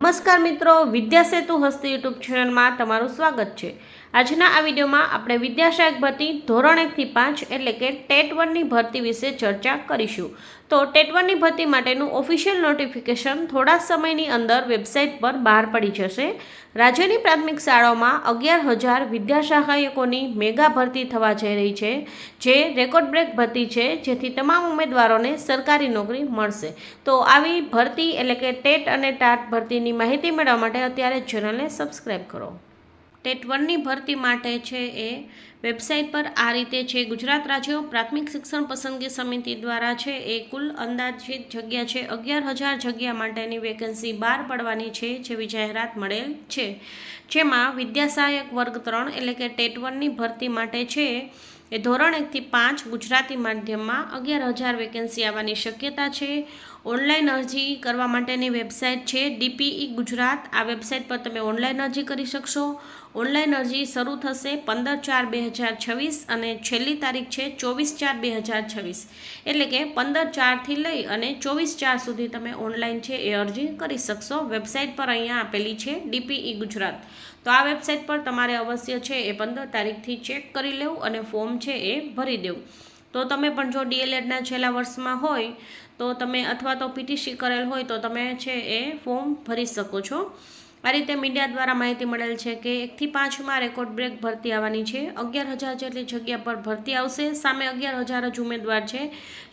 નમસ્કાર મિત્રો, વિદ્યા સેતુ હસ્તી યુટ્યુબ ચેનલમાં તમારું સ્વાગત છે। આજના આ વિડીયોમાં આપણે વિદ્યાસહાયક ભરતી ધોરણ 1 થી 5 એટલે કે ટેટ 1 ની ભરતી વિશે ચર્ચા કરીશું। તો ટેટ 1 ની ભરતી માટેનું ઓફિશિયલ નોટિફિકેશન થોડા સમયની અંદર વેબસાઇટ પર બહાર પડી જશે। રાજ્યની પ્રાથમિક શાળાઓમાં 11,000 વિદ્યાસહાયકોની મેગા ભરતી થવા જઈ રહી છે, જે રેકોર્ડ બ્રેક ભરતી છે, જેથી તમામ ઉમેદવારોને સરકારી નોકરી મળશે। તો આવી ભરતી એટલે કે ટેટ અને ટાટ ભરતીની માહિતી મેળવવા માટે અત્યારે ચેનલને સબસ્ક્રાઈબ કરો। ટેટ 1ની ભરતી માટે છે એ વેબસાઇટ પર આ રીતે છે। ગુજરાત રાજ્ય પ્રાથમિક શિક્ષણ પસંદગી સમિતિ દ્વારા છે એ કુલ અંદાજિત જગ્યા છે 11,000 જગ્યા માટેની વેકેન્સી બહાર પડવાની છે, જેવી જાહેરાત મળેલ છે। જેમાં વિદ્યાસહાયક વર્ગ 3 એટલે કે ટેટ 1ની ભરતી માટે છે એ ધોરણ 1 થી 5 ગુજરાતી માધ્યમમાં 11,000 વેકેન્સી આવવાની શક્યતા છે। ઓનલાઈન અરજી કરવા માટેની વેબસાઇટ છે DPE ગુજરાત। આ વેબસાઇટ પર તમે ઓનલાઈન અરજી કરી શકશો। ઓનલાઈન અરજી શરૂ થશે 15/4/2026 અને છેલ્લી તારીખ છે 24/4/2026, એટલે કે 15/4 થી લઈ અને 24/4 સુધી તમે ઓનલાઈન છે એ અરજી કરી શકશો। વેબસાઇટ પર અહીંયા આપેલી છે DPE ગુજરાત। તો આ વેબસાઇટ પર તમારે અવશ્ય છે એ 15 તારીખથી ચેક કરી લેવું અને ફોર્મ છે એ ભરી દેવું। તો તમે પણ જો DLEDના છેલ્લા વર્ષમાં હોય તો તમે અથવા તો PTC કરેલ હોય તો તમે છે એ ફોર્મ ભરી શકો છો। આ રીતે મીડિયા દ્વારા માહિતી મળેલ છે કે 1 થી 5માં રેકોર્ડ બ્રેક ભરતી આવવાની છે। 11,000 જેટલી જગ્યા પર ભરતી આવશે। સામે 11,000 જ ઉમેદવાર છે,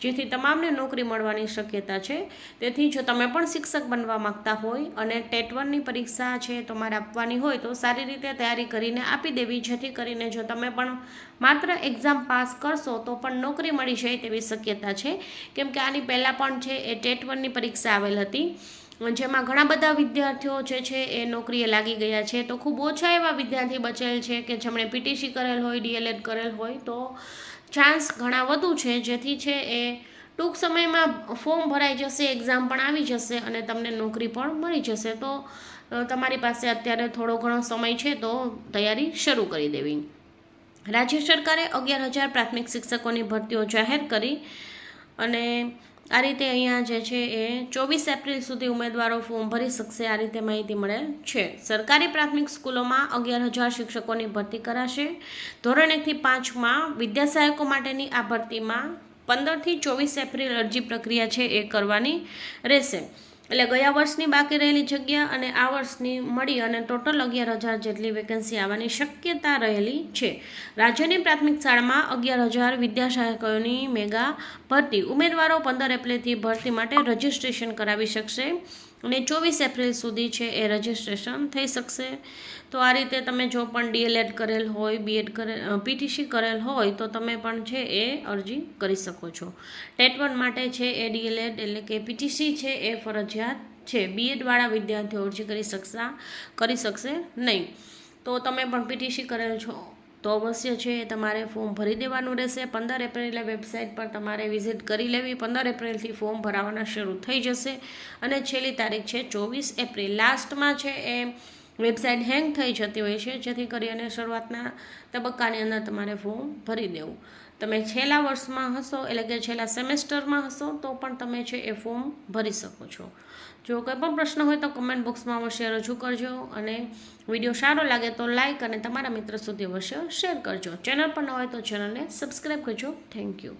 જેથી તમામને નોકરી મળવાની શક્યતા છે। તેથી જો તમે પણ શિક્ષક બનવા માંગતા હોય અને ટેટ 1ની પરીક્ષા છે તમારે આપવાની હોય તો સારી રીતે તૈયારી કરીને આપી દેવી, જેથી કરીને જો તમે પણ માત્ર એક્ઝામ પાસ કરશો તો પણ નોકરી મળી જાય તેવી શક્યતા છે। કેમ કે આની પહેલાં પણ છે એ ટેટ 1ની પરીક્ષા આવેલ હતી, જેમાં ઘણા બધા વિદ્યાર્થીઓ જે છે એ નોકરીએ લાગી ગયા છે। તો ખૂબ ઓછા એવા વિદ્યાર્થી બચેલ છે કે જેમણે PTC કરેલ હોય, DLED કરેલ હોય, તો ચાન્સ ઘણા વધુ છે, જેથી છે એ ટૂંક સમયમાં ફોર્મ ભરાઈ જશે, એક્ઝામ પણ આવી જશે અને તમને નોકરી પણ મળી જશે। તો તમારી પાસે અત્યારે થોડો ઘણો સમય છે, તો તૈયારી શરૂ કરી દેવી। રાજ્ય સરકારે 11,000 પ્રાથમિક શિક્ષકોની ભરતીઓ જાહેર કરી અને આ રીતે અહીંયા જે છે એ 24 એપ્રિલ સુધી ઉમેદવારો ફોર્મ ભરી શકશે, આ રીતે માહિતી મળેલ છે। સરકારી પ્રાથમિક સ્કૂલોમાં 11,000 શિક્ષકોની ભરતી કરાશે। ધોરણ 1 થી 5માં વિદ્યાસહાયકો માટેની આ ભરતીમાં 15 થી 24 એપ્રિલ અરજી પ્રક્રિયા છે એ કરવાની રહેશે। એટલે ગયા વર્ષની બાકી રહેલી જગ્યા અને આ વર્ષની મળી અને ટોટલ 11,000 જેટલી વેકેન્સી આવવાની શક્યતા રહેલી છે। રાજ્યની પ્રાથમિક શાળામાં 11,000 વિદ્યાસહાયકોની મેગા ભરતી ઉમેદવારો 15 એપ્રિલથી ભરતી માટે રજીસ્ટ્રેશન કરાવી શકશે અને 24 એપ્રિલ સુધી છે એ રજીસ્ટ્રેશન થઈ શકશે। તો આ રીતે તમે જો પણ DLED કરેલ હોય, BEd કરેલ, PTC કરેલ હોય તો તમે પણ છે એ અરજી કરી શકો છો। ટેટ 1 માટે છે એ DLED એટલે કે PTC છે એ ફરજિયાત છે। BEd વાળા વિદ્યાર્થીઓ અરજી કરી શકશે નહીં। તો તમે પણ PTC કરેલ છો તો અવશ્ય છે તમારે ફોર્મ ભરી દેવાનું રહેશે। 15 એપ્રિલે વેબસાઇટ પર તમારે વિઝિટ કરી લેવી। 15 એપ્રિલથી ફોર્મ ભરાવાના શરૂ થઈ જશે અને છેલ્લી તારીખ છે 24 એપ્રિલ। લાસ્ટમાં છે એ વેબસાઇટ હેંગ થઈ જતી હોય છે, જેથી કરીને શરૂઆતના તબક્કાની અંદર તમારે ફોર્મ ભરી દેવું। તમે છેલ્લા વર્ષમાં હશો એટલે કે છેલ્લા સેમેસ્ટરમાં હશો તો પણ તમે છે એ ફોર્મ ભરી શકો છો। જો કોઈ પણ પ્રશ્ન હોય તો કમેન્ટ બોક્સમાં અવશ્ય રજૂ કરજો અને વિડીયો સારો લાગે તો લાઇક અને તમારા મિત્ર સુધી અવશ્ય શેર કરજો। ચેનલ પર ન હોય તો ચેનલને સબસ્ક્રાઈબ કરજો। Thank you.